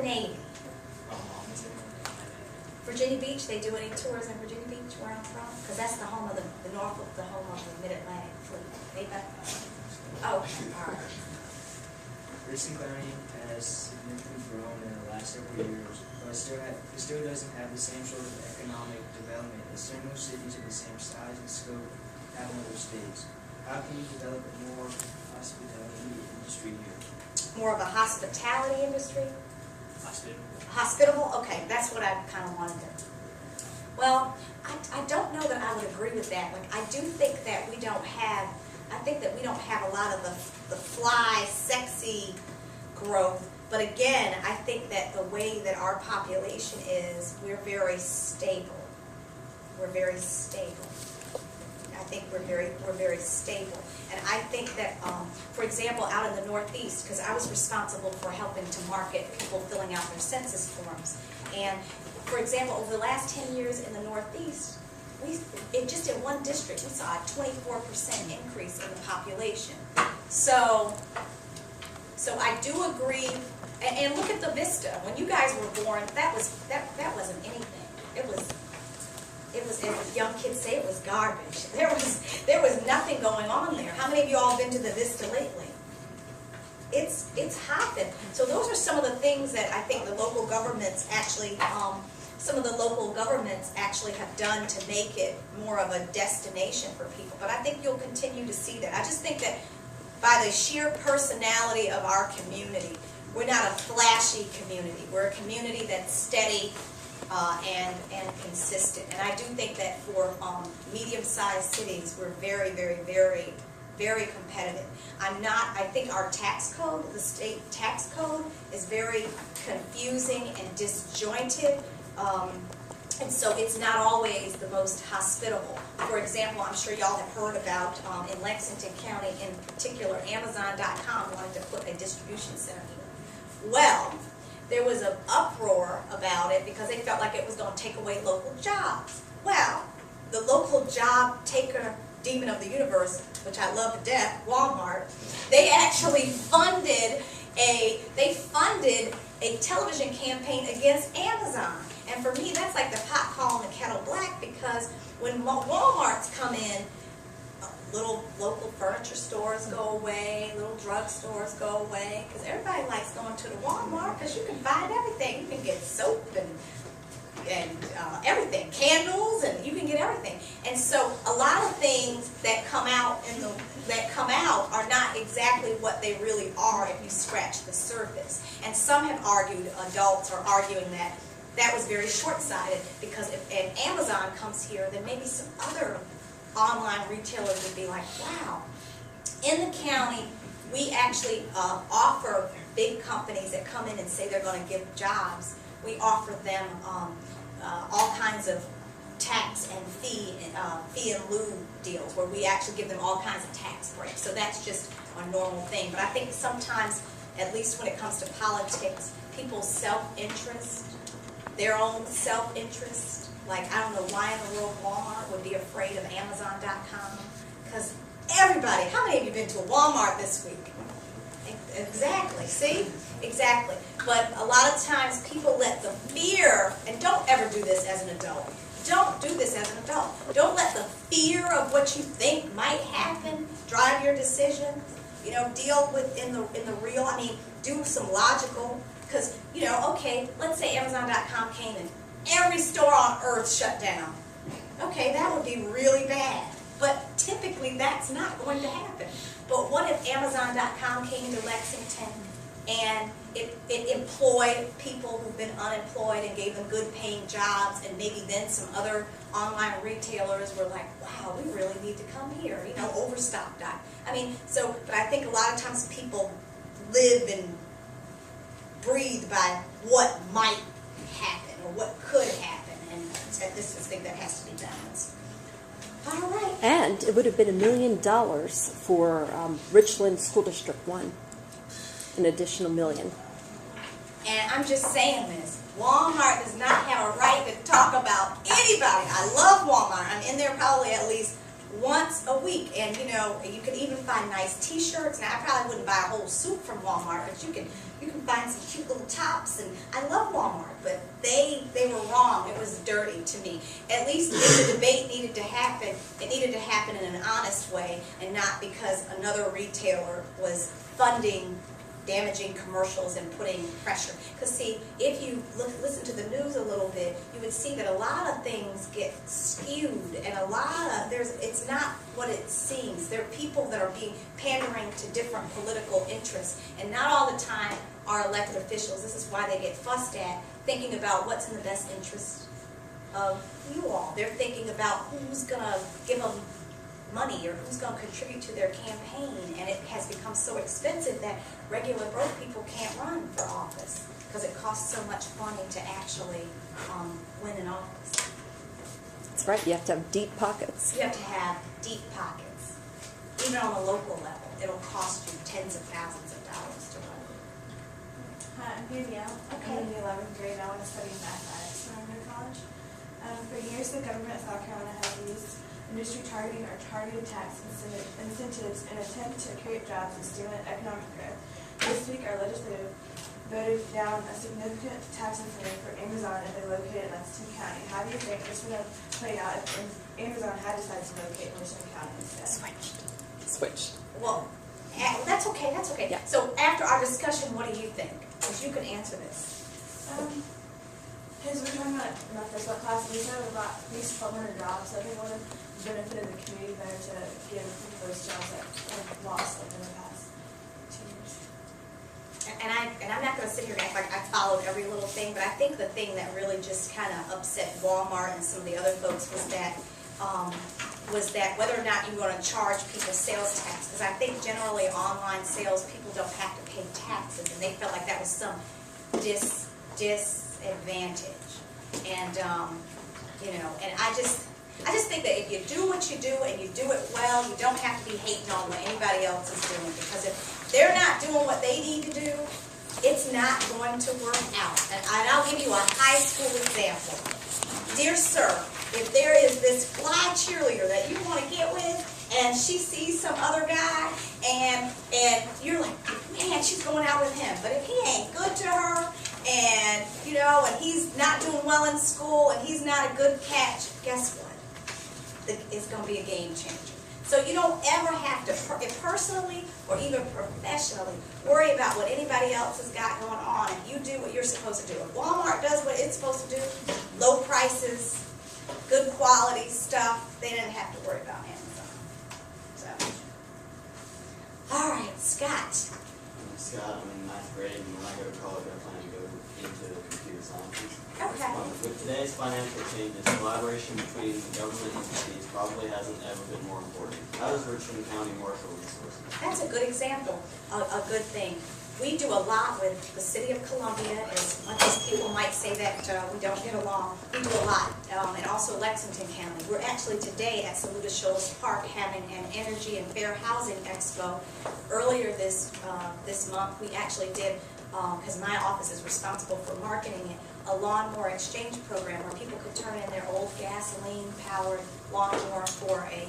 Navy. Virginia Beach, they do any tours in Virginia Beach where I'm from? Because that's the home of the Norfolk, the home of the Mid-Atlantic fleet. Anybody? Oh, all right. Richland County has significantly grown in the last several years, but it still doesn't have the same sort of economic development as similar cities of the same size and scope have in other states. How can you develop a more hospitality industry here? More of a hospitality industry? Hospitable. Hospitable? Okay, that's what I kind of wanted to. Well, I don't know that I would agree with that. Like, I do think that we don't have, I think that we don't have a lot of the fly, sexy growth. But again, I think that the way that our population is, we're very stable. We're very stable. I think we're very stable. And I think that, for example, out in the Northeast, because I was responsible for helping to market people filling out their census forms. And, for example, over the last 10 years in the Northeast, just in one district, we saw a 24% increase in the population. So I do agree, and look at the Vista. When you guys were born, that wasn't anything. It was, as young kids say, it was garbage. There was nothing going on there. How many of you all been to the Vista lately? It's hopping. So those are some of the things that I think the local governments actually, have done to make it more of a destination for people. But I think you'll continue to see that. I just think that by the sheer personality of our community, we're not a flashy community. We're a community that's steady and consistent. And I do think that for medium-sized cities, we're very, very, very, very competitive. I think our tax code, the state tax code, is very confusing and disjointed. And so it's not always the most hospitable. For example, I'm sure y'all have heard about, in Lexington County in particular, Amazon.com wanted to put a distribution center here. Well, there was an uproar about it because they felt like it was going to take away local jobs. Well, the local job taker demon of the universe, which I love to death, Walmart, they actually funded a television campaign against Amazon. And for me, that's like the pot calling the kettle black, because when Walmarts come in, little local furniture stores go away, little drug stores go away, because everybody likes going to the Walmart because you can find everything. You can get soap and everything, candles, and you can get everything. And so a lot of things that come out are not exactly what they really are if you scratch the surface. And some have argued, adults are arguing that was very short-sighted, because if Amazon comes here, then maybe some other online retailers would be like, wow. In the county, we actually offer big companies that come in and say they're going to give jobs, we offer them all kinds of tax and fee in lieu deals, where we actually give them all kinds of tax breaks. So that's just a normal thing. But I think sometimes, at least when it comes to politics, people's self-interest, their own self-interest, like, I don't know why in the world Walmart would be afraid of Amazon.com, because everybody, how many of you have been to a Walmart this week? Exactly, see? Exactly. But a lot of times people let the fear, and don't ever do this as an adult. Don't do this as an adult. Don't let the fear of what you think might happen drive your decision. You know, deal with in the real, I mean, do some logical, because, you know, okay, let's say Amazon.com came and every store on earth shut down. Okay, that would be really bad. But typically that's not going to happen. But what if Amazon.com came to Lexington and it employed people who've been unemployed and gave them good paying jobs, and maybe then some other online retailers were like, wow, we really need to come here, you know, overstocked. I mean, so, but I think a lot of times people live and breathe by what might happen or what could happen, and this is a thing that has to be balanced. All right. And it would have been $1 million for Richland School District 1, an additional $1 million. And I'm just saying this, Walmart does not have a right to talk about anybody. I love Walmart. I'm in there probably at least once a week. And you know, you can even find nice t-shirts. Now, I probably wouldn't buy a whole suit from Walmart, but you can find some cute little tops. And I love Walmart, but they were wrong. It was dirty to me. At least if the debate needed to happen, it needed to happen in an honest way, and not because another retailer was funding damaging commercials and putting pressure. Because see, if you listen to the news a little bit, you would see that a lot of things get skewed, and it's not what it seems. There are people that are being pandering to different political interests, and not all the time are elected officials. This is why they get fussed at, thinking about what's in the best interest of you all. They're thinking about who's gonna give them money or who's going to contribute to their campaign, and it has become so expensive that regular broke people can't run for office because it costs so much money to actually win an office. That's right. You have to have deep pockets. You have to have deep pockets. Even on a local level, it'll cost you tens of thousands of dollars to run. Hi, I'm Danielle. Okay. I'm in the 11th grade. I want to study mathematics when I go to college. For years, the government of South Carolina has used industry targeting or targeted tax incentives in an attempt to create jobs and stimulate economic growth. This week, our legislature voted down a significant tax incentive for Amazon if they located in Lexington County. How do you think this would have played out if Amazon had decided to locate in Lexington County instead? Switched. Well, that's okay, that's okay. Yeah. So after our discussion, what do you think? Because you can answer this. Because we're talking about in my first class, we said about at least 1,200 jobs. So I think it would have benefited the community better to give those jobs that have lost in the past 2 years. And I'm not going to sit here and act like I followed every little thing, but I think the thing that really just kind of upset Walmart and some of the other folks was that whether or not you were going to charge people sales tax. Because I think generally online sales, people don't have to pay taxes, and they felt like that was some disadvantage. And you know, and I just think that if you do what you do and you do it well, you don't have to be hating on what anybody else is doing, because if they're not doing what they need to do, it's not going to work out. And I'll give you a high school example. Dear sir, if there is this fly cheerleader that you want to get with, and she sees some other guy, and you're like, man, she's going out with him. But if he ain't good to her, and you know, and he's not doing well in school, and he's not a good catch, guess what? It's going to be a game changer. So you don't ever have to, personally or even professionally, worry about what anybody else has got going on. If you do what you're supposed to do. If Walmart does what it's supposed to do, low prices, good quality stuff, they didn't have to worry about Amazon. So, all right, Scott. Scott, I'm in 9th grade, and when I go to college, I plan to go into computer science. Okay. With today's financial changes, collaboration between government entities probably hasn't ever been more important. How does Richland County marshal resources? That's a good example, a good thing. We do a lot with the city of Columbia. As much as people might say that we don't get along, we do a lot. And also Lexington County. We're actually today at Saluda Shoals Park having an Energy and Fair Housing Expo. Earlier this month, we actually did, because my office is responsible for marketing it, a lawnmower exchange program where people could turn in their old gasoline-powered lawnmower for a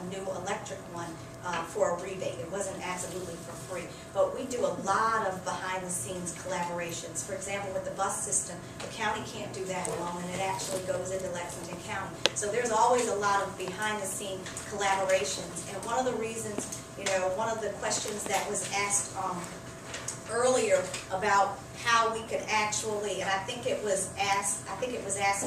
new electric one for a rebate. It wasn't absolutely for free. But we do a lot of behind-the-scenes collaborations. For example, with the bus system, the county can't do that alone, and it actually goes into Lexington County. So there's always a lot of behind-the-scene collaborations. And one of the reasons, you know, one of the questions that was asked earlier about how we could actually, and I think it was asked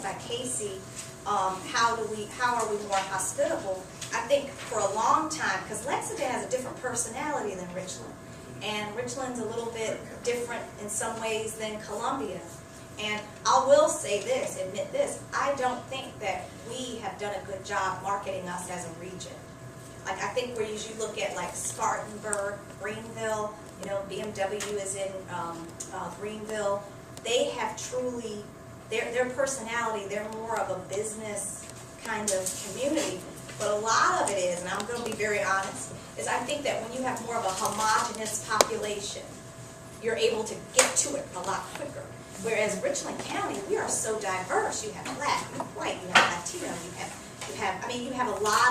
by Casey, how are we more hospitable? I think for a long time, because Lexington has a different personality than Richland, and Richland's a little bit different in some ways than Columbia. And I will say this, admit this, I don't think that we have done a good job marketing us as a region. Like, I think where you look at like Spartanburg, Greenville, you know, BMW is in Greenville, they have truly, their personality, they're more of a business kind of community. But a lot of it is, and I'm going to be very honest, is I think that when you have more of a homogenous population, you're able to get to it a lot quicker. Whereas Richland County, we are so diverse. You have black, you have white, you have Latino, you have, I mean, you have a lot